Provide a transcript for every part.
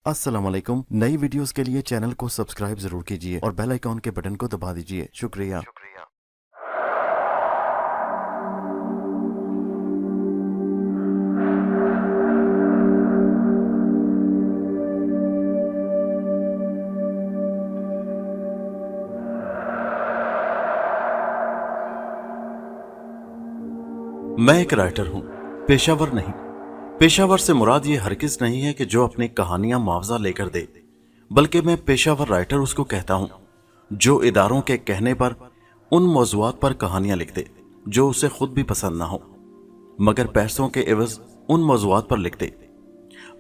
अस्सलाम वालेकुम। नई वीडियोस के लिए चैनल को सब्सक्राइब जरूर कीजिए और बेल आइकॉन के बटन को दबा दीजिए। शुक्रिया। मैं एक राइटर हूं, पेशावर नहीं। पेशावर से मुराद ये हरगिज नहीं है कि जो अपनी कहानियां मुआवजा लेकर दे, बल्कि मैं पेशावर राइटर उसको कहता हूं जो इदारों के कहने पर उन मौज़ूआत पर कहानियां लिख दे जो उसे खुद भी पसंद ना हो, मगर पैसों के एवज उन मौज़ूआत पर लिख दे।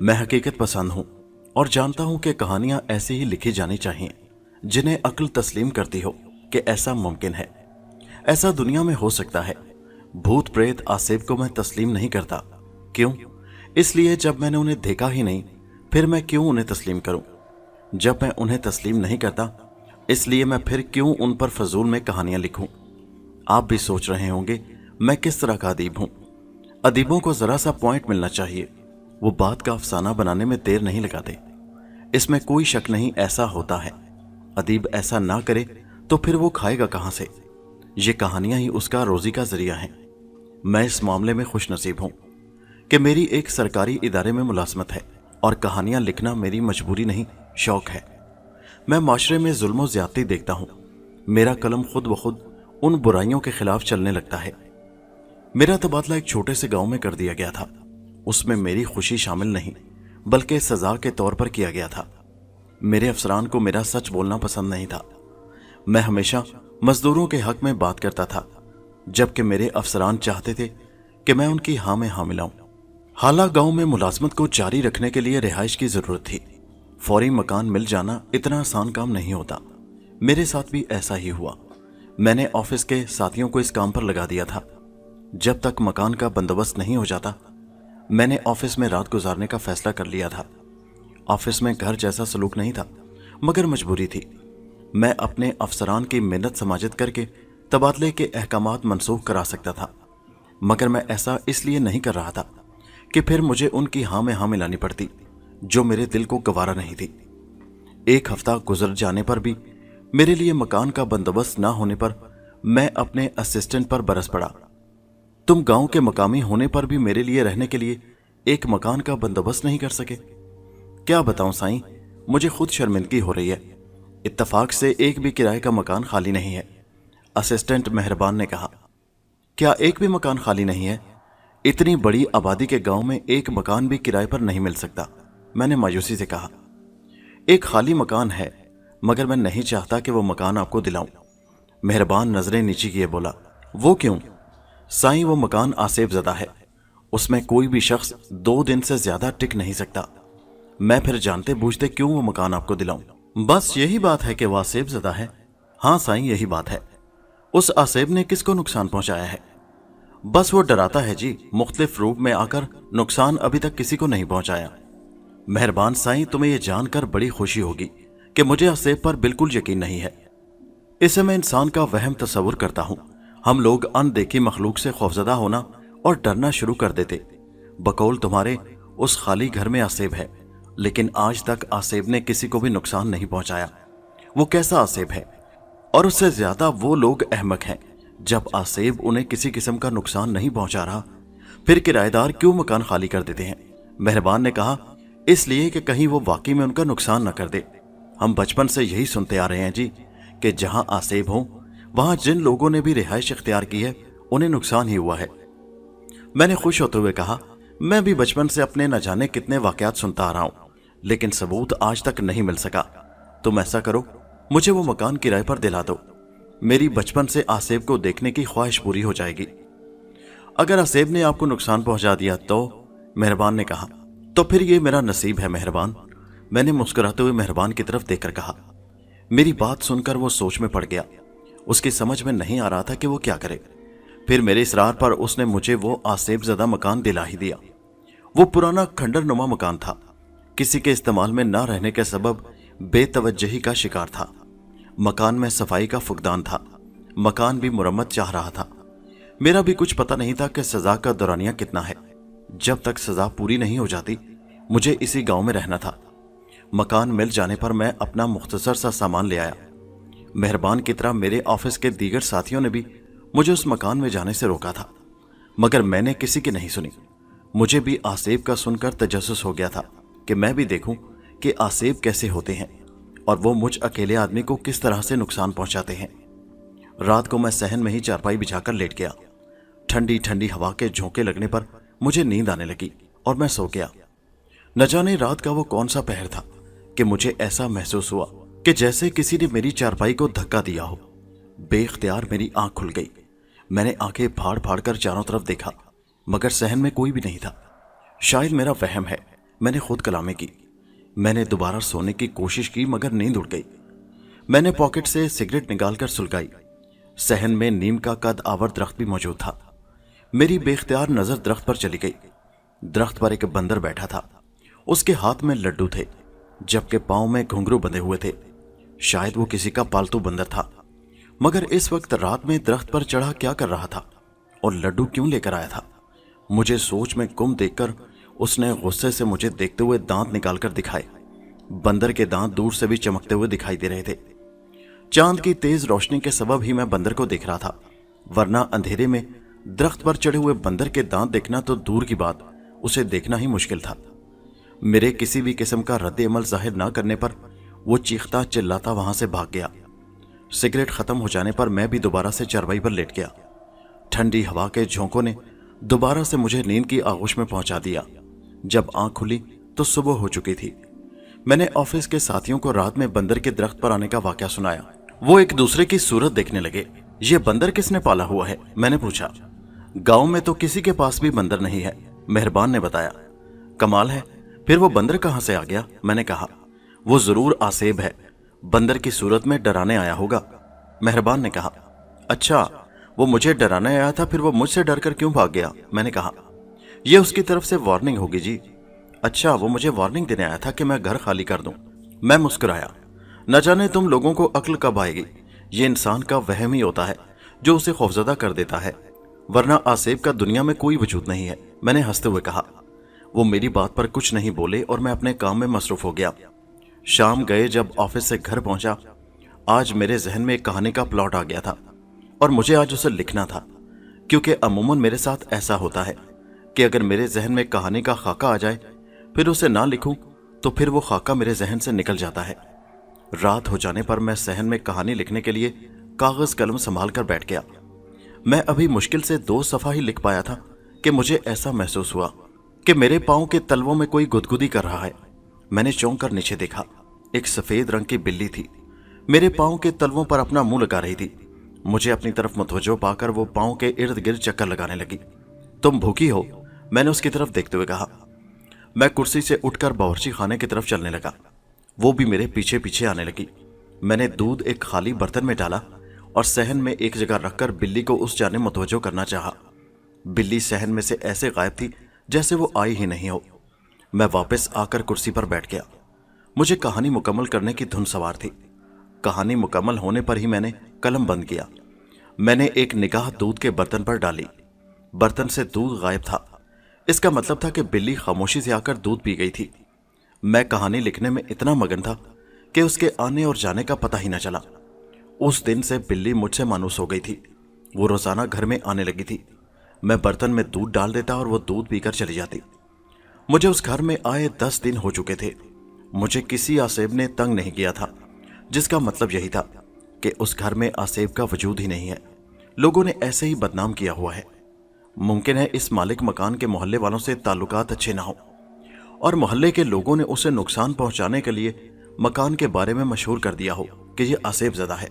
मैं हकीकत पसंद हूं और जानता हूं कि कहानियां ऐसे ही लिखी जानी चाहिए जिन्हें अक्ल तस्लीम करती हो कि ऐसा मुमकिन है, ऐसा दुनिया में हो सकता है। भूत प्रेत आसेब को मैं तस्लीम नहीं करता। क्यों? इसलिए जब मैंने उन्हें देखा ही नहीं, फिर मैं क्यों उन्हें तस्लीम करूं? जब मैं उन्हें तस्लीम नहीं करता, इसलिए मैं फिर क्यों उन पर फजूल में कहानियां लिखूं? आप भी सोच रहे होंगे मैं किस तरह का अदीब हूं। अदीबों को जरा सा पॉइंट मिलना चाहिए, वो बात का अफसाना बनाने में देर नहीं लगाते। इसमें कोई शक नहीं, ऐसा होता है। अदीब ऐसा ना करे तो फिर वो खाएगा कहां से? ये कहानियां ही उसका रोजी का जरिया हैं। मैं इस मामले में खुश नसीब हूं कि मेरी एक सरकारी इदारे में मुलाजमत है और कहानियां लिखना मेरी मजबूरी नहीं, शौक है। मैं माशरे में जुल्म और ज्यादती देखता हूं। मेरा कलम खुद ब खुद उन बुराइयों के खिलाफ चलने लगता है। मेरा तबादला एक छोटे से गांव में कर दिया गया था। उसमें मेरी खुशी शामिल नहीं, बल्कि सजा के तौर पर किया गया था। मेरे अफसरान को मेरा सच बोलना पसंद नहीं था। मैं हमेशा मजदूरों के हक में बात करता था, जबकि मेरे अफसरान चाहते थे कि मैं उनकी हाँ में हाँ मिलाऊं। हालांकि गांव में मुलाजमत को जारी रखने के लिए रिहाइश की जरूरत थी। फौरी मकान मिल जाना इतना आसान काम नहीं होता। मेरे साथ भी ऐसा ही हुआ। मैंने ऑफिस के साथियों को इस काम पर लगा दिया था। जब तक मकान का बंदोबस्त नहीं हो जाता, मैंने ऑफिस में रात गुजारने का फैसला कर लिया था। ऑफिस में घर जैसा सलूक नहीं था, मगर मजबूरी थी। मैं अपने अफसरान की मेहनत समाजत करके तबादले के अहकामात मनसूख करा सकता था, मगर मैं ऐसा इसलिए नहीं कर रहा था कि फिर मुझे उनकी हाँ में हाँ मिलानी पड़ती, जो मेरे दिल को गवारा नहीं थी। एक हफ्ता गुजर जाने पर भी मेरे लिए मकान का बंदोबस्त ना होने पर मैं अपने असिस्टेंट पर बरस पड़ा। तुम गांव के मकामी होने पर भी मेरे लिए रहने के लिए एक मकान का बंदोबस्त नहीं कर सके। क्या बताऊं साईं, मुझे खुद शर्मिंदगी हो रही है। इत्तफाक से एक भी किराए का मकान खाली नहीं है। असिस्टेंट मेहरबान ने कहा, क्या एक भी मकान खाली नहीं है? इतनी बड़ी आबादी के गांव में एक मकान भी किराए पर नहीं मिल सकता। मैंने मायूसी से कहा, एक खाली मकान है, मगर मैं नहीं चाहता कि वो मकान आपको दिलाऊं। मेहरबान नजरें नीची किए बोला, वो क्यों? साईं, वो मकान आसेब ज़दा है। उसमें कोई भी शख्स 2 दिन से ज्यादा टिक नहीं सकता। मैं फिर जानते बूझते क्यों वो मकान आपको दिलाऊं? बस यही बात है कि वह आसेब ज़दा है। हाँ साईं, यही बात है। उस आसेब ने किसको नुकसान पहुंचाया है? बस वो डराता है जी, मुख्तलिफ रूप में आकर नुकसान अभी तक किसी को नहीं पहुंचाया। मेहरबान साईं, तुम्हें यह जानकर बड़ी खुशी होगी कि मुझे आसेब पर बिल्कुल यकीन नहीं है। इसे मैं इंसान का वहम तस्वुर करता हूं। हम लोग अनदेखी मखलूक से खौफजदा होना और डरना शुरू कर देते। बकौल तुम्हारे उस खाली घर में आसेब है, लेकिन आज तक आसेब ने किसी को भी नुकसान नहीं पहुंचाया। वो कैसा आसेब है? और उससे ज्यादा वो लोग अहमक हैं। जब आसेब उन्हें किसी किस्म का नुकसान नहीं पहुंचा रहा, फिर किराएदार क्यों मकान खाली कर देते हैं? मेहरबान ने कहा, इसलिए कि कहीं वो वाकई में उनका नुकसान न कर दे। हम बचपन से यही सुनते आ रहे हैं जी कि जहां आसेब हो वहां जिन लोगों ने भी रिहाइश इख्तियार की है उन्हें नुकसान ही हुआ है। मैंने खुश होते हुए कहा, मैं भी बचपन से अपने न जाने कितने वाकयात सुनता आ रहा हूं, लेकिन सबूत आज तक नहीं मिल सका। तुम ऐसा करो, मुझे वो मकान किराए पर दिला दो। मेरी बचपन से आसेब को देखने की ख्वाहिश पूरी हो जाएगी। अगर आसेब ने आपको नुकसान पहुंचा दिया तो? मेहरबान ने कहा, तो फिर ये मेरा नसीब है मेहरबान। मैंने मुस्कुराते हुए मेहरबान की तरफ देखकर कहा। मेरी बात सुनकर वो सोच में पड़ गया। उसकी समझ में नहीं आ रहा था कि वो क्या करे। फिर मेरे इसरार पर उसने मुझे वो आसेब ज़दा मकान दिला ही दिया। वो पुराना खंडर नुमा मकान था। किसी के इस्तेमाल में ना रहने के सबब बेतवज्जही का शिकार था। मकान में सफाई का फुकदान था। मकान भी मुरम्मत चाह रहा था। मेरा भी कुछ पता नहीं था कि सजा का दौरानिया कितना है। जब तक सजा पूरी नहीं हो जाती, मुझे इसी गांव में रहना था। मकान मिल जाने पर मैं अपना मुख्तसर सा सामान ले आया। मेहरबान की तरह मेरे ऑफिस के दीगर साथियों ने भी मुझे उस मकान में जाने से रोका था, मगर मैंने किसी की नहीं सुनी। मुझे भी आसेब का सुनकर तजस्सुस हो गया था कि मैं भी देखूं कि आसेब कैसे होते हैं और वो मुझ अकेले आदमी को किस तरह से नुकसान पहुंचाते हैं। रात को मैं सहन में ही चारपाई बिछाकर लेट गया। ठंडी ठंडी हवा के झोंके लगने पर मुझे नींद आने लगी और मैं सो गया। न जाने रात का वो कौन सा पहर था कि मुझे ऐसा महसूस हुआ कि जैसे किसी ने मेरी चारपाई को धक्का दिया हो। बेख्तियार मेरी आंख खुल गई। मैंने आंखें फाड़ फाड़ कर चारों तरफ देखा, मगर सहन में कोई भी नहीं था। शायद मेरा वहम है, मैंने खुद कलामी की। मैंने दोबारा सोने की कोशिश की, मगर नींद उड़ गई। मैंने पॉकेट से सिगरेट निकालकर सुलगाई। सहन में नीम का कद आवर दरख्त भी मौजूद था। मेरी बेख्तियार नजर दरख्त पर चली गई। दरख्त पर एक बंदर बैठा था। उसके हाथ में लड्डू थे, जबकि पांव में घुंघरू बंधे हुए थे। शायद वो किसी का पालतू बंदर था। मगर इस वक्त रात में दरख्त पर चढ़ा क्या कर रहा था और लड्डू क्यों लेकर आया था? मुझे सोच में गुम देखकर उसने गुस्से से मुझे देखते हुए दांत निकालकर दिखाए। बंदर के दांत दूर से भी चमकते हुए दिखाई दे रहे थे। चांद की तेज रोशनी के सबब ही मैं बंदर को देख रहा था, वरना अंधेरे में दरख्त पर चढ़े हुए बंदर के दांत देखना तो दूर की बात, उसे देखना ही मुश्किल था। मेरे किसी भी किस्म का रद्द अमल जाहिर ना करने पर वो चीखता चिल्लाता वहां से भाग गया। सिगरेट खत्म हो जाने पर मैं भी दोबारा से चारपाई पर लेट गया। ठंडी हवा के झोंकों ने दोबारा से मुझे नींद की आगोश में पहुंचा दिया। जब आंख खुली तो सुबह हो चुकी थी। मैंने ऑफिस के साथियों को रात में बंदर के दरख्त पर आने का वाकया सुनाया। वो एक दूसरे की सूरत देखने लगे। ये बंदर किसने पाला हुआ है? मैंने पूछा। गांव में तो किसी के पास भी बंदर नहीं है, मेहरबान ने बताया। कमाल है, फिर वो बंदर कहां से आ गया? मैंने कहा। वो जरूर आसेब है, बंदर की सूरत में डराने आया होगा, मेहरबान ने कहा। अच्छा, वो मुझे डराने आया था, फिर वो मुझसे डरकर क्यों भाग गया? मैंने कहा। ये उसकी तरफ से वार्निंग होगी जी। अच्छा, वो मुझे वार्निंग देने आया था कि मैं घर खाली कर दूं। मैं मुस्कुराया। न जाने तुम लोगों को अक्ल कब आएगी। ये इंसान का वहम ही होता है जो उसे खौफजदा कर देता है, वरना आसेब का दुनिया में कोई वजूद नहीं है, मैंने हंसते हुए कहा। वो मेरी बात पर कुछ नहीं बोले और मैं अपने काम में मसरूफ हो गया। शाम गए जब ऑफिस से घर पहुंचा, आज मेरे जहन में एक कहानी का प्लॉट आ गया था और मुझे आज उसे लिखना था, क्योंकि अमूमन मेरे साथ ऐसा होता है कि अगर मेरे जहन में कहानी का खाका आ जाए, फिर उसे ना लिखूं तो फिर वो खाका मेरे जहन से निकल जाता है। रात हो जाने पर मैं सहन में कहानी लिखने के लिए कागज कलम संभाल कर बैठ गया। मैं अभी मुश्किल से 2 सफ़ा ही लिख पाया था कि मुझे ऐसा महसूस हुआ कि मेरे पांव के तलवों में कोई गुदगुदी कर रहा है। मैंने चौंक कर नीचे देखा। एक सफेद रंग की बिल्ली थी, मेरे पांव के तलवों पर अपना मुंह लगा रही थी। मुझे अपनी तरफ मुतवज्जो पाकर वो पांव के इर्द गिर्द चक्कर लगाने लगी। तुम भूखी हो? मैंने उसकी तरफ देखते हुए कहा। मैं कुर्सी से उठकर बावर्ची खाने की तरफ चलने लगा। वो भी मेरे पीछे पीछे आने लगी। मैंने दूध एक खाली बर्तन में डाला और सहन में एक जगह रखकर बिल्ली को उस जाने मुतवज्जो करना चाहा। बिल्ली सहन में से ऐसे गायब थी जैसे वो आई ही नहीं हो। मैं वापस आकर कुर्सी पर बैठ गया। मुझे कहानी मुकम्मल करने की धुन सवार थी। कहानी मुकम्मल होने पर ही मैंने कलम बंद किया। मैंने एक निगाह दूध के बर्तन पर डाली। बर्तन से दूध गायब था। इसका मतलब था कि बिल्ली खामोशी से आकर दूध पी गई थी। मैं कहानी लिखने में इतना मगन था कि उसके आने और जाने का पता ही न चला। उस दिन से बिल्ली मुझसे मानूस हो गई थी। वो रोजाना घर में आने लगी थी। मैं बर्तन में दूध डाल देता और वो दूध पीकर चली जाती। मुझे उस घर में आए 10 दिन हो चुके थे। मुझे किसी आसेब ने तंग नहीं किया था, जिसका मतलब यही था कि उस घर में आसेब का वजूद ही नहीं है। लोगों ने ऐसे ही बदनाम किया हुआ है। मुमकिन है इस मालिक मकान के मोहल्ले वालों से ताल्लुकात अच्छे ना हो और मोहल्ले के लोगों ने उसे नुकसान पहुंचाने के लिए मकान के बारे में मशहूर कर दिया हो कि ये आसेब ज़दा है,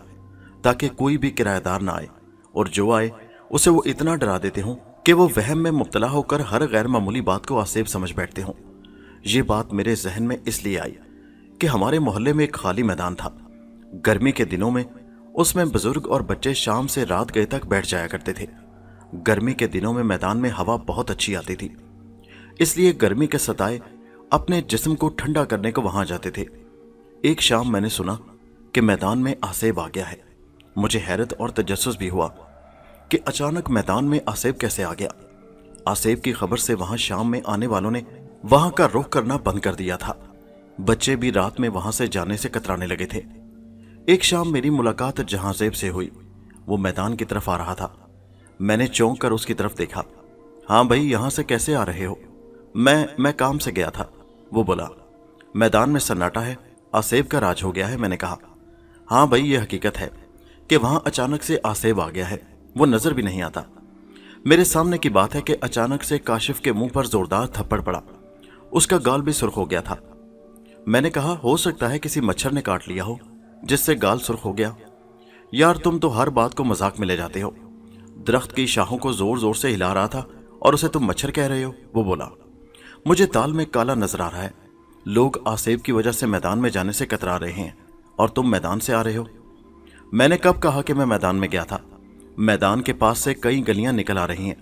ताकि कोई भी किराएदार ना आए, और जो आए उसे वो इतना डरा देते हों कि वो वहम में मुब्तला होकर हर गैर मामूली बात को आसेब समझ बैठते हों। ये बात मेरे जहन में इसलिए आई कि हमारे मोहल्ले में एक खाली मैदान था। गर्मी के दिनों में उसमें बुजुर्ग और बच्चे शाम से रात गए तक बैठ जाया करते थे। गर्मी के दिनों में मैदान में हवा बहुत अच्छी आती थी, इसलिए गर्मी के सताए अपने जिस्म को ठंडा करने को वहां जाते थे। एक शाम मैंने सुना कि मैदान में आसेब आ गया है। मुझे हैरत और तजस्सुस भी हुआ कि अचानक मैदान में आसेब कैसे आ गया। आसेब की खबर से वहां शाम में आने वालों ने वहां का रुख करना बंद कर दिया था। बच्चे भी रात में वहां से जाने से कतराने लगे थे। एक शाम मेरी मुलाकात जहांजेब से हुई। वो मैदान की तरफ आ रहा था। मैंने चौंक कर उसकी तरफ देखा। हाँ भाई, यहां से कैसे आ रहे हो? मैं काम से गया था, वो बोला। मैदान में सन्नाटा है, आसेब का राज हो गया है, मैंने कहा। हाँ भाई, ये हकीकत है कि वहां अचानक से आसेब आ गया है, वो नजर भी नहीं आता। मेरे सामने की बात है कि अचानक से काशिफ के मुंह पर जोरदार थप्पड़ पड़ा। उसका गाल भी सुर्ख हो गया था। मैंने कहा, हो सकता है किसी मच्छर ने काट लिया हो जिससे गाल सुर्ख हो गया। यार, तुम तो हर बात को मजाक में ले जाते हो। दरख्त की शाखों को जोर जोर से हिला रहा था और उसे तुम मच्छर कह रहे हो, वो बोला। मुझे ताल में काला नजर आ रहा है। लोग आसेब की वजह से मैदान में जाने से कतरा रहे हैं और तुम मैदान से आ रहे हो। मैंने कब कहा कि मैं मैदान में गया था? मैदान के पास से कई गलियां निकल आ रही हैं।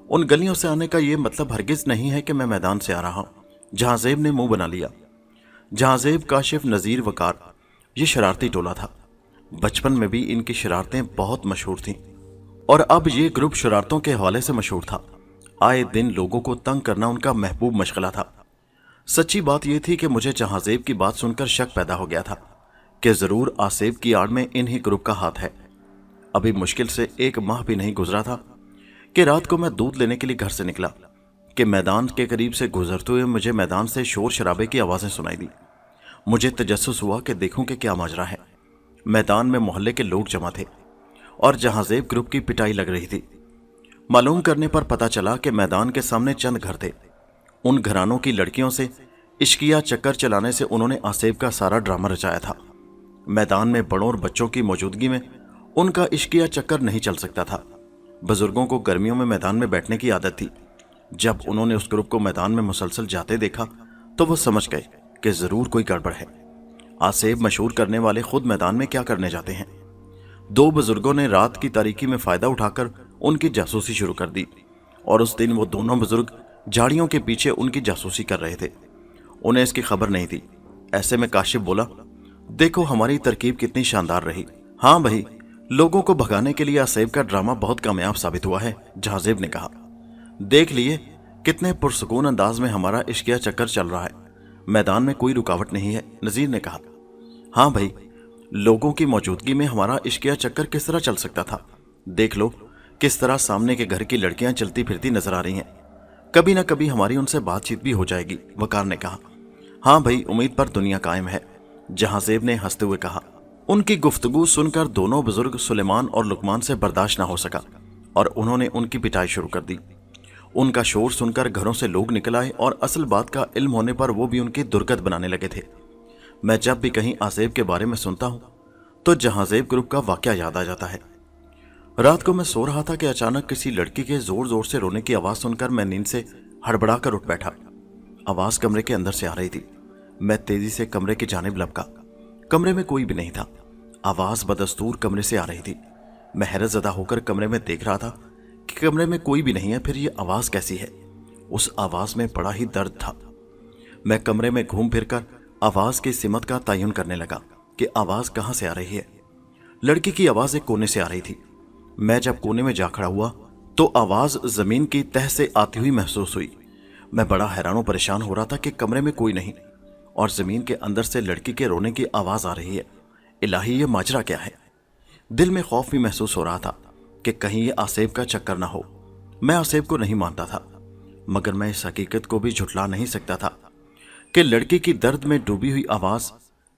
उन गलियों से आने का यह मतलब हरगिज नहीं है कि मैं मैदान से आ रहा हूं। जहांजेब ने मुंह बना लिया। जहांजेब, काशिफ, नजीर, वकार, ये शरारती टोला था। बचपन में भी इनकी शरारतें बहुत मशहूर थीं और अब ये ग्रुप शरारतों के हवाले से मशहूर था। आए दिन लोगों को तंग करना उनका महबूब मशगला था। सच्ची बात यह थी कि मुझे जहांजेब की बात सुनकर शक पैदा हो गया था कि जरूर आसेब की आड़ में इन्हीं ग्रुप का हाथ है। अभी मुश्किल से 1 माह भी नहीं गुजरा था कि रात को मैं दूध लेने के लिए घर से निकला कि मैदान के करीब से गुजरते हुए मुझे मैदान से शोर शराबे की आवाजें सुनाई दी। मुझे तजस्सुस हुआ कि देखूं कि क्या माजरा है। मैदान में मोहल्ले के लोग जमा थे और जहांजेब ग्रुप की पिटाई लग रही थी। मालूम करने पर पता चला कि मैदान के सामने चंद घर थे। उन घरानों की लड़कियों से इश्किया चक्कर चलाने से उन्होंने आसेब का सारा ड्रामा रचाया था। मैदान में बड़ों और बच्चों की मौजूदगी में उनका इश्किया चक्कर नहीं चल सकता था। बुजुर्गों को गर्मियों में मैदान में बैठने की आदत थी। जब उन्होंने उस ग्रुप को मैदान में मुसलसल जाते देखा तो वो समझ गए कि जरूर कोई गड़बड़ है। आसेब मशहूर करने वाले खुद मैदान में क्या करने जाते हैं। 2 बुजुर्गों ने रात की तारीकी में फायदा उठाकर उनकी जासूसी शुरू कर दी और उस दिन वो दोनों बुजुर्ग झाड़ियों के पीछे उनकी जासूसी कर रहे थे। उन्हें इसकी खबर नहीं थी। ऐसे में काशिफ बोला, देखो हमारी तरकीब कितनी शानदार रही। हाँ भाई, लोगों को भगाने के लिए आसेब का ड्रामा बहुत कामयाब साबित हुआ है, जहांजेब ने कहा। देख लिए कितने पुरसुकून अंदाज में हमारा इश्किया चक्कर चल रहा है। मैदान में कोई रुकावट नहीं है, नजीर ने कहा। हाँ भाई, लोगों की मौजूदगी में हमारा इश्किया चक्कर किस तरह चल सकता था। देख लो किस तरह सामने के घर की लड़कियां चलती फिरती नजर आ रही हैं। कभी ना कभी हमारी उनसे बातचीत भी हो जाएगी, वकार ने कहा। हाँ भाई, उम्मीद पर दुनिया कायम है, जहांजेब ने हंसते हुए कहा। उनकी गुफ्तगू सुनकर दोनों बुजुर्ग सुलेमान और लुकमान से बर्दाश्त न हो सका और उन्होंने उनकी पिटाई शुरू कर दी। उनका शोर सुनकर घरों से लोग निकल आए और असल बात का इल्म होने पर वो भी उनकी दुर्गत बनाने लगे थे। मैं जब भी कहीं आसेब के बारे में सुनता हूं तो जहांजेब ग्रुप का वाकया याद आ जाता है। रात को मैं सो रहा था कि अचानक किसी लड़की के जोर जोर से रोने की आवाज सुनकर मैं नींद से हड़बड़ा कर उठ बैठा। आवाज कमरे के अंदर से आ रही थी। मैं तेजी से कमरे की जानिब लपका। कमरे में कोई भी नहीं था। आवाज बदस्तूर कमरे से आ रही थी। मैं हैरतज़दा होकर कमरे में देख रहा था कि कमरे में कोई भी नहीं है, फिर ये आवाज कैसी है। उस आवाज में बड़ा ही दर्द था। मैं कमरे में घूम फिरकर आवाज की सिमत का तयन करने लगा कि आवाज कहां से आ रही है। लड़की की आवाज एक कोने से आ रही थी। मैं जब कोने में जा खड़ा हुआ तो आवाज जमीन की तह से आती हुई महसूस हुई। मैं बड़ा हैरान और परेशान हो रहा था कि कमरे में कोई नहीं और जमीन के अंदर से लड़की के रोने की आवाज आ रही है। इलाही, ये माजरा क्या है। दिल में खौफ भी महसूस हो रहा था कि कहीं ये आसेब का चक्कर ना हो। मैं आसेब को नहीं मानता था, मगर मैं इस हकीकत को भी झुठला नहीं सकता था कि लड़की की दर्द में डूबी हुई आवाज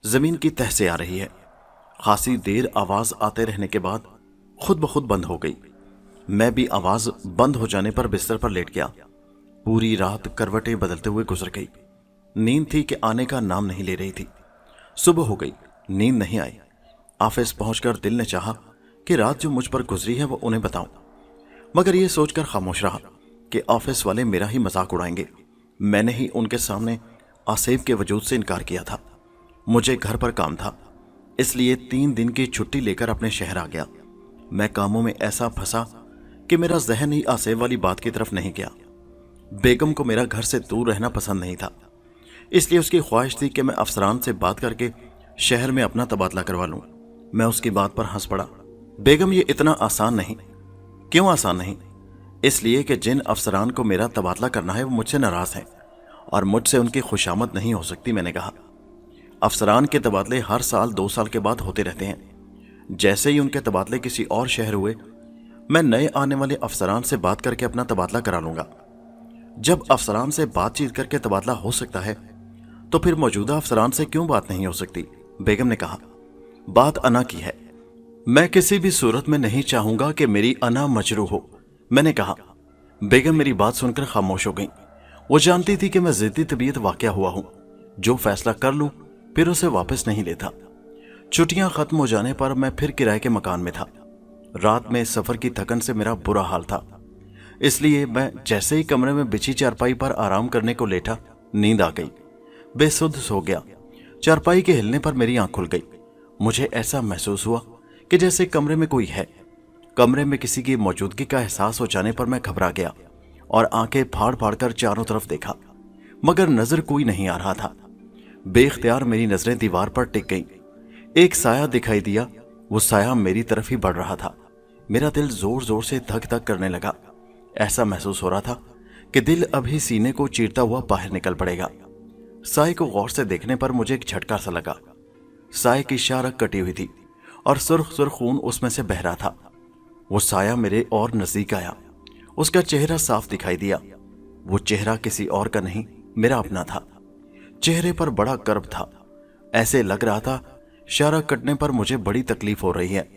जमीन की तह से आ रही है। खासी देर आवाज आते रहने के बाद खुद ब खुद बंद हो गई। मैं भी आवाज बंद हो जाने पर बिस्तर पर लेट गया। पूरी रात करवटें बदलते हुए गुजर गई। नींद थी कि आने का नाम नहीं ले रही थी। सुबह हो गई, नींद नहीं आई। ऑफिस पहुंचकर दिल ने चाहा कि रात जो मुझ पर गुजरी है वो उन्हें बताऊं, मगर यह सोचकर खामोश रहा कि ऑफिस वाले मेरा ही मजाक उड़ाएंगे। मैंने ही उनके सामने आसेब के वजूद से इनकार किया था। मुझे घर पर काम था, इसलिए 3 दिन की छुट्टी लेकर अपने शहर आ गया। मैं कामों में ऐसा फंसा कि मेरा जहन ही आसेब वाली बात की तरफ नहीं गया। बेगम को मेरा घर से दूर रहना पसंद नहीं था, इसलिए उसकी ख्वाहिश थी कि मैं अफसरान से बात करके शहर में अपना तबादला करवा लूं। मैं उसकी बात पर हंस पड़ा। बेगम, ये इतना आसान नहीं। क्यों आसान नहीं? इसलिए कि जिन अफसरान को मेरा तबादला करना है वो मुझसे नाराज हैं और मुझसे उनकी खुशामद नहीं हो सकती। मैंने कहा, अफसरान के तबादले हर साल 2 साल के बाद होते रहते हैं। जैसे ही उनके तबादले किसी और शहर हुए, मैं नए आने वाले अफसरान से बात करके अपना तबादला करा लूंगा। जब अफसरान से बातचीत करके तबादला हो सकता है तो फिर मौजूदा अफसरान से क्यों बात नहीं हो सकती? बेगम ने कहा, बात अना की है। मैं किसी भी सूरत में नहीं चाहूंगा कि मेरी अना मजरू हो। मैंने कहा। बेगम मेरी बात सुनकर खामोश हो गई। वो जानती थी कि मैं जिद्दी तबीयत वाक़या हुआ हूं। जो फैसला कर लूं फिर उसे वापस नहीं लेता। छुट्टियां खत्म हो जाने पर मैं फिर किराए के मकान में था। रात में सफर की थकन से मेरा बुरा हाल था, इसलिए मैं जैसे ही कमरे में बिछी चारपाई पर आराम करने को लेटा, नींद आ गई। बेसुध सो गया। चारपाई के हिलने पर मेरी आंख खुल गई। मुझे ऐसा महसूस हुआ कि जैसे कमरे में कोई है। कमरे में किसी की मौजूदगी का एहसास हो जाने पर मैं घबरा गया और आंखें फाड़ फाड़ कर चारों तरफ देखा, मगर नजर कोई नहीं आ रहा था। बेख्तियार मेरी नजरें दीवार पर टिक गईं। एक साया दिखाई दिया। वो साया मेरी तरफ ही बढ़ रहा था। मेरा दिल जोर जोर से धक धक करने लगा। ऐसा महसूस हो रहा था कि दिल अभी सीने को चीरता हुआ बाहर निकल पड़ेगा। साए को गौर से देखने पर मुझे एक झटका सा लगा। साए की शारक कटी हुई थी और सुर्ख सुर्ख खून उसमें से बह रहा था। वो साया मेरे और नजदीक आया। उसका चेहरा साफ दिखाई दिया। वो चेहरा किसी और का नहीं, मेरा अपना था। चेहरे पर बड़ा कर्ब था। ऐसे लग रहा था शारक कटने पर मुझे बड़ी तकलीफ हो रही है।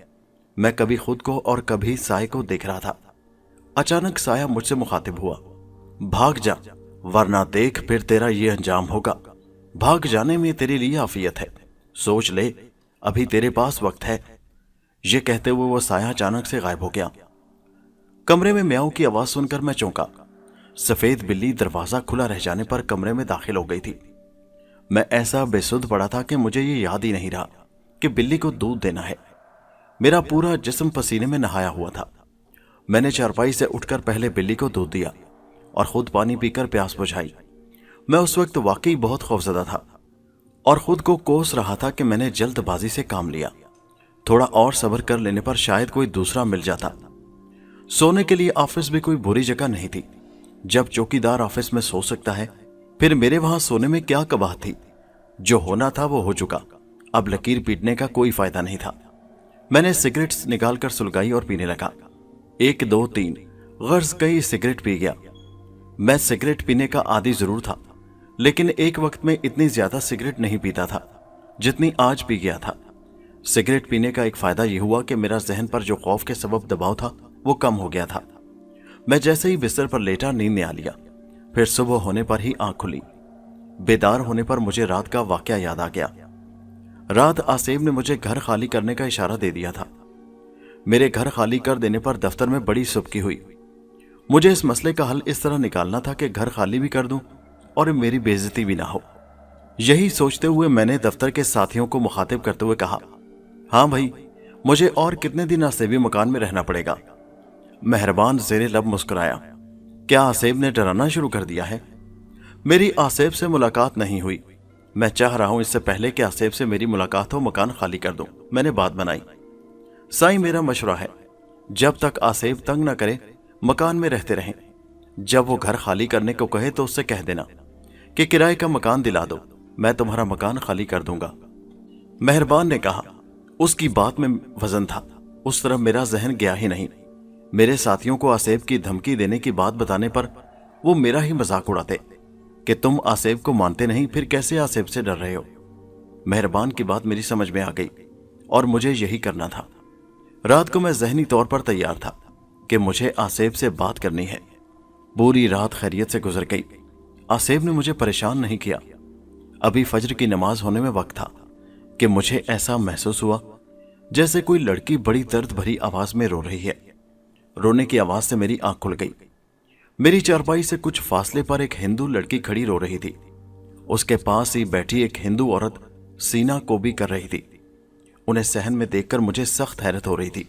मैं कभी खुद को और कभी साए को देख रहा था। अचानक साया मुझसे मुखातिब हुआ, भाग जा, वरना देख फिर तेरा ये अंजाम होगा। भाग जाने में तेरे लिए आफियत है, सोच ले, अभी तेरे पास वक्त है। ये कहते हुए वो साया अचानक से गायब हो गया। कमरे में म्याऊं की आवाज सुनकर मैं चौंका। सफेद बिल्ली दरवाजा खुला रह जाने पर कमरे में दाखिल हो गई थी। मैं ऐसा बेसुध पड़ा था कि मुझे ये याद ही नहीं रहा कि बिल्ली को दूध देना है। मेरा पूरा जिस्म पसीने में नहाया हुआ था। मैंने चारपाई से उठकर पहले बिल्ली को दूध दिया और खुद पानी पीकर प्यास बुझाई। मैं उस वक्त वाकई बहुत खौफजदा था और खुद को कोस रहा था कि मैंने जल्दबाजी से काम लिया। थोड़ा और सब्र कर लेने पर शायद कोई दूसरा मिल जाता। सोने के लिए ऑफिस भी कोई बुरी जगह नहीं थी। जब चौकीदार ऑफिस में सो सकता है, फिर मेरे वहां सोने में क्या कबाह थी। जो होना था वो हो चुका। अब लकीर पीटने का कोई फायदा नहीं था। मैंने सिगरेट्स निकालकर सुलगाई और पीने लगा। 1 2 3 गर्ज कई सिगरेट पी गया। मैं सिगरेट पीने का आदी जरूर था, लेकिन एक वक्त में इतनी ज्यादा सिगरेट नहीं पीता था जितनी आज पी गया था। सिगरेट पीने का एक फायदा यह हुआ कि मेरा जहन पर जो खौफ के सबब दबाव था वो कम हो गया था। मैं जैसे ही बिस्तर पर लेटा नींद में आ लिया। फिर सुबह होने पर ही आंख खुली। बेदार होने पर मुझे रात का वाकया याद आ गया। रात आसेब ने मुझे घर खाली करने का इशारा दे दिया था। मेरे घर खाली कर देने पर दफ्तर में बड़ी सुबकी हुई। मुझे इस मसले का हल इस तरह निकालना था कि घर खाली भी कर दूं और मेरी बेइज्जती भी ना हो। यही सोचते हुए मैंने दफ्तर के साथियों को मुखातिब करते हुए कहा, हाँ भाई, मुझे और कितने दिन आसेबी मकान में रहना पड़ेगा? मेहरबान ज़ेरे लब मुस्कुराया। क्या आसेब ने डराना शुरू कर दिया है? मेरी आसेब से मुलाकात नहीं हुई। मैं चाह रहा हूं इससे पहले कि आसेब से मेरी मुलाकात हो मकान खाली कर दूं। मैंने बात बनाई। साईं, मेरा मशवरा है, जब तक आसेब तंग ना करे मकान में रहते रहें। जब वो घर खाली करने को कहे तो उससे कह देना कि किराए का मकान दिला दो, मैं तुम्हारा मकान खाली कर दूंगा। मेहरबान ने कहा। उसकी बात में वजन था। उस तरफ मेरा जहन गया ही नहीं। मेरे साथियों को आसेब की धमकी देने की बात बताने पर वो मेरा ही मजाक उड़ाते कि तुम आसेब को मानते नहीं, फिर कैसे आसेब से डर रहे हो। मेहरबान की बात मेरी समझ में आ गई और मुझे यही करना था। रात को मैं जहनी तौर पर तैयार था कि मुझे आसेब से बात करनी है। पूरी रात खैरियत से गुजर गई। आसेब ने मुझे परेशान नहीं किया। अभी फजर की नमाज होने में वक्त था कि मुझे ऐसा महसूस हुआ जैसे कोई लड़की बड़ी दर्द भरी आवाज में रो रही है। रोने की आवाज से मेरी आंख खुल गई। मेरी चारपाई से कुछ फासले पर एक हिंदू लड़की खड़ी रो रही थी। उसके पास ही बैठी एक हिंदू औरत सीना कोबी कर रही थी। उन्हें सहन में देखकर मुझे सख्त हैरत हो रही थी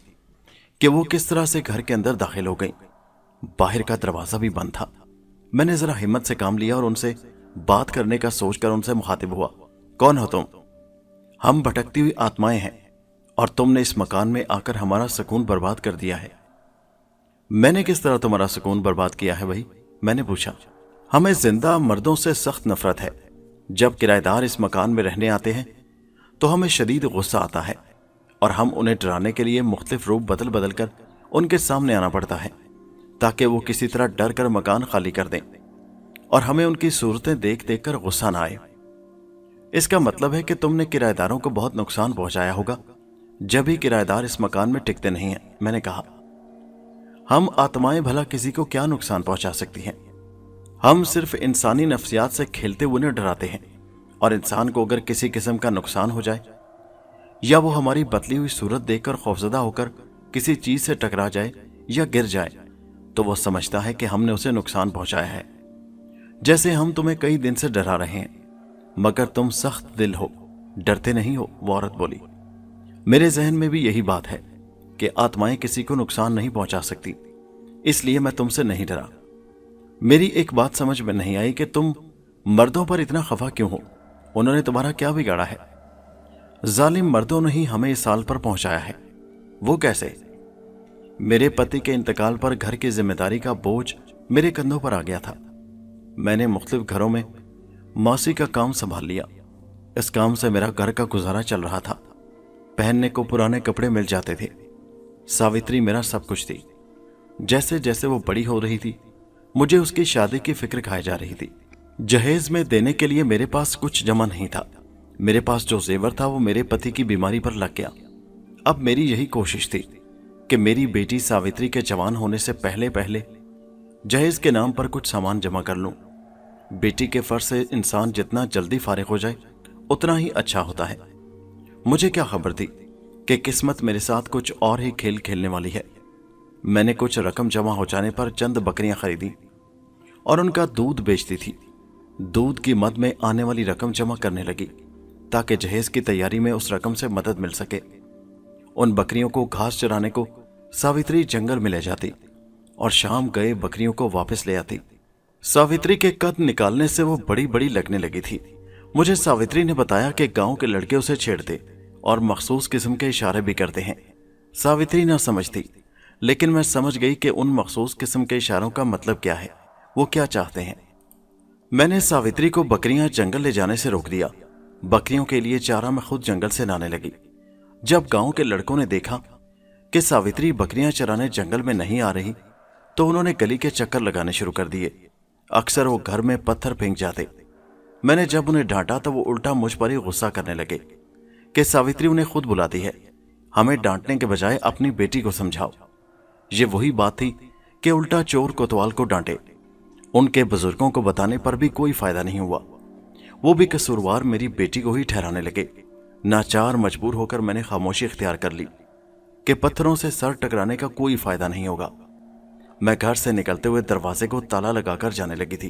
कि वो किस तरह से घर के अंदर दाखिल हो गई। बाहर का दरवाजा भी बंद था। मैंने जरा हिम्मत से काम लिया और उनसे बात करने का सोचकर उनसे मुखातिब हुआ, कौन हो तुम? हम भटकती हुई आत्माएं हैं और तुमने इस मकान में आकर हमारा सुकून बर्बाद कर दिया है। मैंने किस तरह तुम्हारा सुकून बर्बाद किया है भाई? मैंने पूछा। हमें जिंदा मर्दों से सख्त नफरत है। जब किराएदार इस मकान में रहने आते हैं तो हमें शदीद गुस्सा आता है और हम उन्हें डराने के लिए मुख्तलिफ रूप बदल बदल कर उनके सामने आना पड़ता है ताकि वो किसी तरह डर कर मकान खाली कर दें और हमें उनकी सूरतें देख देख कर गुस्सा ना आए। इसका मतलब है कि तुमने किराएदारों को बहुत नुकसान पहुंचाया होगा, जब भी किराएदार इस मकान में टिकते नहीं हैं। मैंने कहा, हम आत्माएं भला किसी को क्या नुकसान पहुंचा सकती हैं? हम सिर्फ इंसानी नफ्सियात से खेलते हुए उन्हें डराते हैं, और इंसान को अगर किसी किस्म का नुकसान हो जाए या वो हमारी बदली हुई सूरत देखकर खौफजदा होकर किसी चीज से टकरा जाए या गिर जाए तो वो समझता है कि हमने उसे नुकसान पहुंचाया है। जैसे हम तुम्हें कई दिन से डरा रहे हैं, मगर तुम सख्त दिल हो, डरते नहीं हो, वो औरत बोली। मेरे जहन में भी यही बात है कि आत्माएं किसी को नुकसान नहीं पहुंचा सकती, इसलिए मैं तुमसे नहीं डरा। मेरी एक बात समझ में नहीं आई कि तुम मर्दों पर इतना खफा क्यों हो? उन्होंने तुम्हारा क्या बिगाड़ा है? जालिम मर्दों ने ही हमें इस साल पर पहुंचाया है। वो कैसे? मेरे पति के इंतकाल पर घर की जिम्मेदारी का बोझ मेरे कंधों पर आ गया था। मैंने मुख्तलिफ घरों में मौसी का काम संभाल लिया। इस काम से मेरा घर का गुजारा चल रहा था। पहनने को पुराने कपड़े मिल जाते थे। सावित्री मेरा सब कुछ थी। जैसे जैसे वो बड़ी हो रही थी, मुझे उसकी शादी की फिक्र खाई जा रही थी। जहेज में देने के लिए मेरे पास कुछ जमा नहीं था। मेरे पास जो जेवर था वो मेरे पति की बीमारी पर लग गया। अब मेरी यही कोशिश थी कि मेरी बेटी सावित्री के जवान होने से पहले पहले जहेज के नाम पर कुछ सामान जमा कर लूं। बेटी के फर्ज से इंसान जितना जल्दी फारिग हो जाए उतना ही अच्छा होता है। मुझे क्या खबर थी कि किस्मत मेरे साथ कुछ और ही खेल खेलने वाली है। मैंने कुछ रकम जमा हो जाने पर चंद बकरियां खरीदी और उनका दूध बेचती थी। दूध की मद में आने वाली रकम जमा करने लगी ताकि जहेज की तैयारी में उस रकम से मदद मिल सके। उन बकरियों को घास चराने को सावित्री जंगल में ले जाती और शाम गए बकरियों को वापस ले आती। सावित्री के कद निकालने से वो बड़ी बड़ी लगने लगी थी। मुझे सावित्री ने बताया कि गांव के लड़के उसे छेड़ते और मखसूस किस्म के इशारे भी करते हैं। सावित्री ना समझती, लेकिन मैं समझ गई कि उन मखसूस किस्म के इशारों का मतलब क्या है, वो क्या चाहते हैं। मैंने सावित्री को बकरियां जंगल ले जाने से रोक दिया। बकरियों के लिए चारा मैं खुद जंगल से लाने लगी। जब गांव के लड़कों ने देखा कि सावित्री बकरियां चराने जंगल में नहीं आ रही तो उन्होंने गली के चक्कर लगाने शुरू कर दिए। अक्सर वो घर में पत्थर फेंक जाते। मैंने जब उन्हें डांटा तो वो उल्टा मुझ पर ही गुस्सा करने लगे कि सावित्री उन्हें खुद बुलाती है, हमें डांटने के बजाय अपनी बेटी को समझाओ। ये वही बात थी कि उल्टा चोर कोतवाल को डांटे। उनके बुजुर्गों को बताने पर भी कोई फायदा नहीं हुआ। वो भी कसूरवार मेरी बेटी को ही ठहराने लगे। नाचार मजबूर होकर मैंने खामोशी इख्तियार कर ली कि पत्थरों से सर टकराने का कोई फायदा नहीं होगा। मैं घर से निकलते हुए दरवाजे को ताला लगाकर जाने लगी थी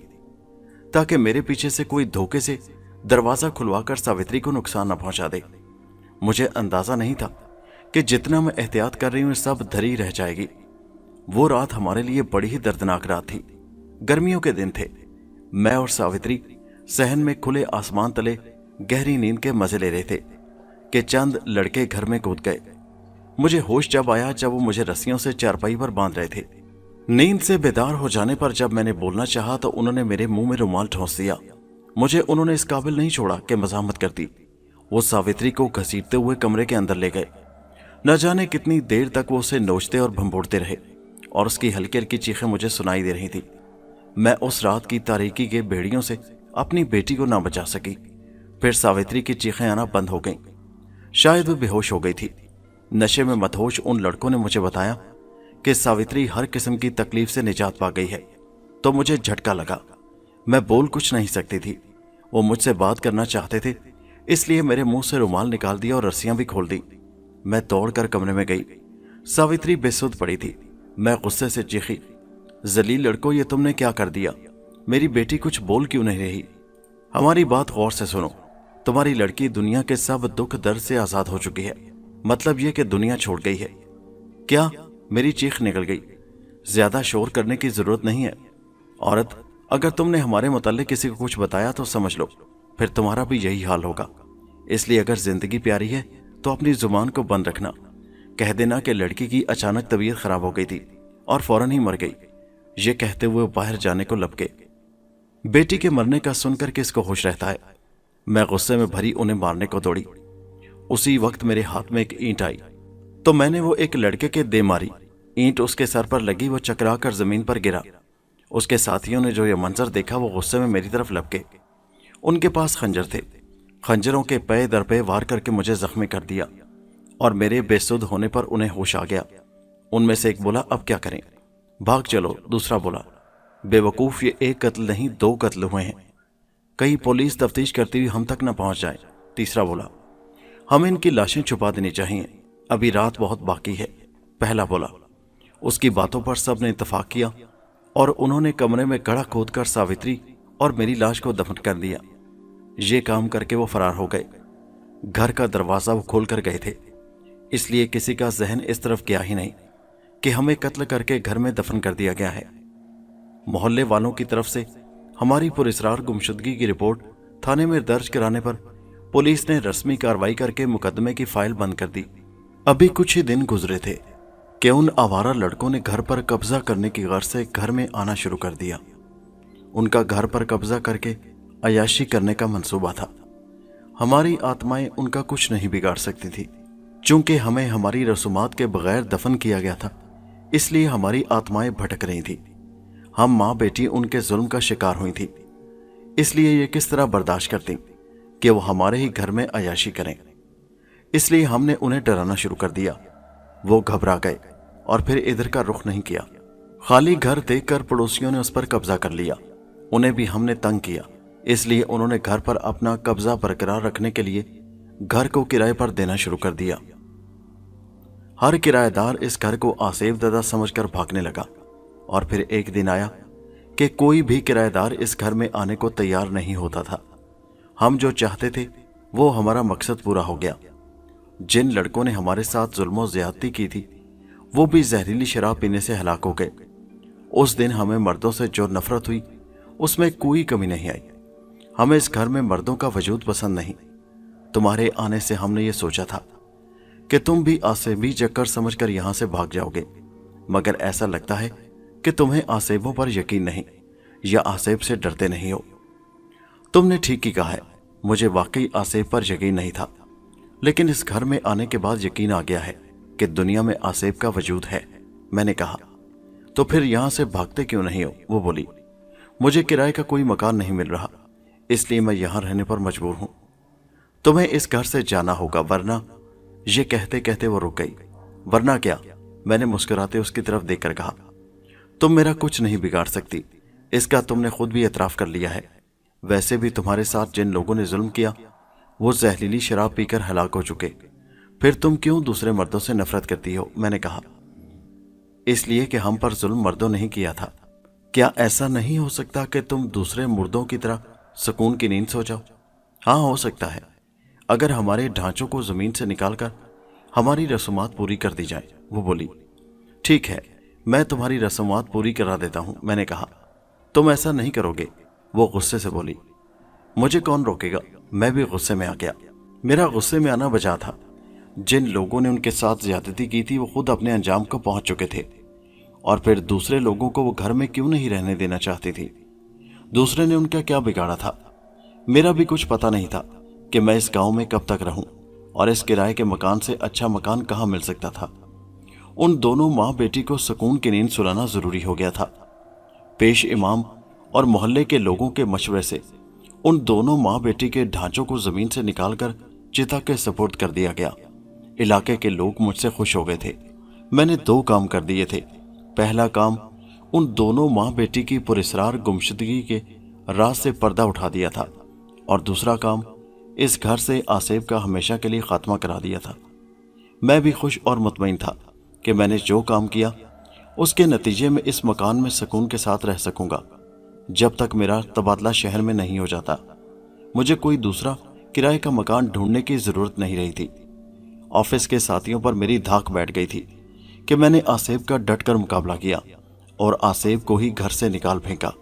ताकि मेरे पीछे से कोई धोखे से दरवाजा खुलवाकर सावित्री को नुकसान न पहुंचा दे। मुझे अंदाजा नहीं था कि जितना मैं एहतियात कर रही हूं सब धरी रह जाएगी। वो रात हमारे लिए बड़ी ही दर्दनाक रात थी। गर्मियों के दिन थे। मैं और सावित्री सहन में खुले आसमान तले गहरी नींद के मजे ले रहे थे कि चंद लड़के घर में कूद गए। मुझे होश जब आया जब वो मुझे रस्सियों से चारपाई पर बांध रहे थे। नींद से बेदार हो जाने पर जब मैंने बोलना चाहा तो उन्होंने मेरे मुंह में रुमाल ठोंस दिया। मुझे उन्होंने इस काबिल नहीं छोड़ा कि मजामत करती। वो सावित्री को घसीटते हुए कमरे के अंदर ले गए। न जाने कितनी देर तक वो उसे नोचते और भंभोड़ते रहे और उसकी हल्की हल्की चीखें मुझे सुनाई दे रही थी। मैं उस रात की तारीकी के भेड़ियों से अपनी बेटी को ना बचा सकी। फिर सावित्री की चीखें आना बंद हो गईं। शायद वो बेहोश हो गई थी। नशे में मदहोश उन लड़कों ने मुझे बताया कि सावित्री हर किस्म की तकलीफ से निजात पा गई है। तो मुझे झटका लगा। मैं बोल कुछ नहीं सकती थी। वो मुझसे बात करना चाहते थे, इसलिए मेरे मुंह से रुमाल निकाल दिया और रस्सियां भी खोल दी। मैं दौड़कर कमरे में गई। सावित्री बेसुध पड़ी थी। मैं गुस्से से चीखी, जलील लड़को, ये तुमने क्या कर दिया? मेरी बेटी कुछ बोल क्यों नहीं रही? हमारी बात गौर से सुनो। तुम्हारी लड़की दुनिया के सब दुख दर्द से आजाद हो चुकी है। मतलब यह कि दुनिया छोड़ गई है। क्या? मेरी चीख निकल गई। ज्यादा शोर करने की जरूरत नहीं है। औरत, अगर तुमने हमारे मुताल्लिक किसी को कुछ बताया तो समझ लो फिर तुम्हारा भी यही हाल होगा। इसलिए अगर जिंदगी प्यारी है तो अपनी जुबान को बंद रखना। कह देना कि लड़की की अचानक तबीयत खराब हो गई थी और फौरन ही मर गई। ये कहते हुए बाहर जाने को लपके। बेटी के मरने का सुनकर किसको होश रहता है। मैं गुस्से में भरी उन्हें मारने को दौड़ी। उसी वक्त मेरे हाथ में एक ईंट आई तो मैंने वो एक लड़के के दे मारी। ईंट उसके सर पर लगी, वो चकरा कर जमीन पर गिरा। उसके साथियों ने जो ये मंजर देखा वो गुस्से में मेरी तरफ लपके। उनके पास खंजर थे। खंजरों के पे दर पे वार करके मुझे जख्मी कर दिया और मेरे बेसुध होने पर उन्हें होश आ गया। उनमें से एक बोला, अब क्या करें, भाग चलो। दूसरा बोला, बेवकूफ, ये एक कत्ल नहीं 2 कत्ल हुए हैं, कहीं पुलिस तफ्तीश करती हुई हम तक न पहुंच जाए। तीसरा बोला, हमें इनकी लाशें छुपा देनी चाहिए, अभी रात बहुत बाकी है। पहला बोला। उसकी बातों पर सब ने इत्तेफाक किया और उन्होंने कमरे में गड्ढा खोदकर सावित्री और मेरी लाश को दफन कर दिया। ये काम करके वो फरार हो गए। घर का दरवाजा वो खोल कर गए थे, इसलिए किसी का जहन इस तरफ गया ही नहीं कि हमें कत्ल करके घर में दफन कर दिया गया है। मोहल्ले वालों की तरफ से हमारी पुरस्रार गुमशुदगी की रिपोर्ट थाने में दर्ज कराने पर पुलिस ने रस्मी कार्रवाई करके मुकदमे की फाइल बंद कर दी। अभी कुछ ही दिन गुजरे थे कि उन आवारा लड़कों ने घर पर कब्जा करने की गर्ज से घर में आना शुरू कर दिया। उनका घर पर कब्जा करके अयाशी करने का मंसूबा था। हमारी आत्माएं उनका कुछ नहीं बिगाड़ सकती थी। चूंकि हमें हमारी रसूमात के बगैर दफन किया गया था, इसलिए हमारी आत्माएं भटक रही थी। हम माँ बेटी उनके जुल्म का शिकार हुई थी, इसलिए ये किस तरह बर्दाश्त करती कि वो हमारे ही घर में अयाशी करें। इसलिए हमने उन्हें डराना शुरू कर दिया। वो घबरा गए और फिर इधर का रुख नहीं किया। खाली घर देखकर पड़ोसियों ने उस पर कब्जा कर लिया। उन्हें भी हमने तंग किया, इसलिए उन्होंने घर पर अपना कब्जा बरकरार रखने के लिए घर को किराए पर देना शुरू कर दिया। हर किराएदार इस घर को आसेफ दादा समझकर भागने लगा और फिर एक दिन आया कि कोई भी किराएदार इस घर में आने को तैयार नहीं होता था। हम जो चाहते थे वो हमारा मकसद पूरा हो गया। जिन लड़कों ने हमारे साथ जुल्म ज्यादती की थी वो भी जहरीली शराब पीने से हलाक हो गए। उस दिन हमें मर्दों से जो नफरत हुई उसमें कोई कमी नहीं आई। हमें इस घर में मर्दों का वजूद पसंद नहीं। तुम्हारे आने से हमने ये सोचा था कि तुम भी आसेबी चक्कर समझकर यहां से भाग जाओगे, मगर ऐसा लगता है कि तुम्हें आसेबों पर यकीन नहीं या आसेब से डरते नहीं हो। तुमने ठीक ही कहा है, मुझे वाकई आसेब पर यकीन नहीं था, लेकिन इस घर में आने के बाद यकीन आ गया है कि दुनिया में आसेब का वजूद है। मैंने कहा, तो फिर यहां से भागते क्यों नहीं हो? वो बोली, मुझे किराए का कोई मकान नहीं मिल रहा, इसलिए मैं यहां रहने पर मजबूर हूं। तुम्हें इस घर से जाना होगा, वरना। ये कहते कहते वो रुक गई। वरना क्या? मैंने मुस्कुराते उसकी तरफ देखकर कहा, तुम मेरा कुछ नहीं बिगाड़ सकती, इसका तुमने खुद भी एतराफ कर लिया है। वैसे भी तुम्हारे साथ जिन लोगों ने जुल्म किया वो जहरीली शराब पीकर हलाक हो चुके, फिर तुम क्यों दूसरे मर्दों से नफरत करती हो? मैंने कहा, इसलिए कि हम पर जुल्म मर्दों ने किया था। क्या ऐसा नहीं हो सकता कि तुम दूसरे मुर्दों की तरह सुकून की नींद सो जाओ? हाँ, हो सकता है, अगर हमारे ढांचों को जमीन से निकालकर हमारी रसूमात पूरी कर दी जाए। वो बोली, ठीक है, मैं तुम्हारी रसूमात पूरी करा देता हूं। मैंने कहा, तुम ऐसा नहीं करोगे? वो गुस्से से बोली, मुझे कौन रोकेगा? मैं भी गुस्से में आ गया। मेरा गुस्से में आना बचा था। जिन लोगों ने उनके साथ ज्यादती की थी वो खुद अपने अंजाम को पहुंच चुके थे, और फिर दूसरे लोगों को वो घर में क्यों नहीं रहने देना चाहती थी? दूसरे ने उनका क्या बिगाड़ा था? मेरा भी कुछ पता नहीं था कि मैं इस गांव में कब तक रहूं, और इस किराए के मकान से अच्छा मकान कहां मिल सकता था। उन दोनों माँ बेटी को सुकून की नींद सुलाना जरूरी हो गया था। पेश इमाम और मोहल्ले के लोगों के मशवरे से उन दोनों माँ बेटी के ढांचों को जमीन से निकालकर चिता के सपुर्द कर दिया गया। इलाके के लोग मुझसे खुश हो गए थे। मैंने 2 काम कर दिए थे। पहला काम, उन दोनों माँ बेटी की पुरस्रार गुमशुदगी के राज से पर्दा उठा दिया था, और दूसरा काम, इस घर से आसेब का हमेशा के लिए खात्मा करा दिया था। मैं भी खुश और मुतमईन था कि मैंने जो काम किया उसके नतीजे में इस मकान में सुकून के साथ रह सकूंगा जब तक मेरा तबादला शहर में नहीं हो जाता। मुझे कोई दूसरा किराए का मकान ढूंढने की जरूरत नहीं रही थी। ऑफिस के साथियों पर मेरी धाक बैठ गई थी कि मैंने आसेब का डटकर मुकाबला किया और आसेब को ही घर से निकाल फेंका।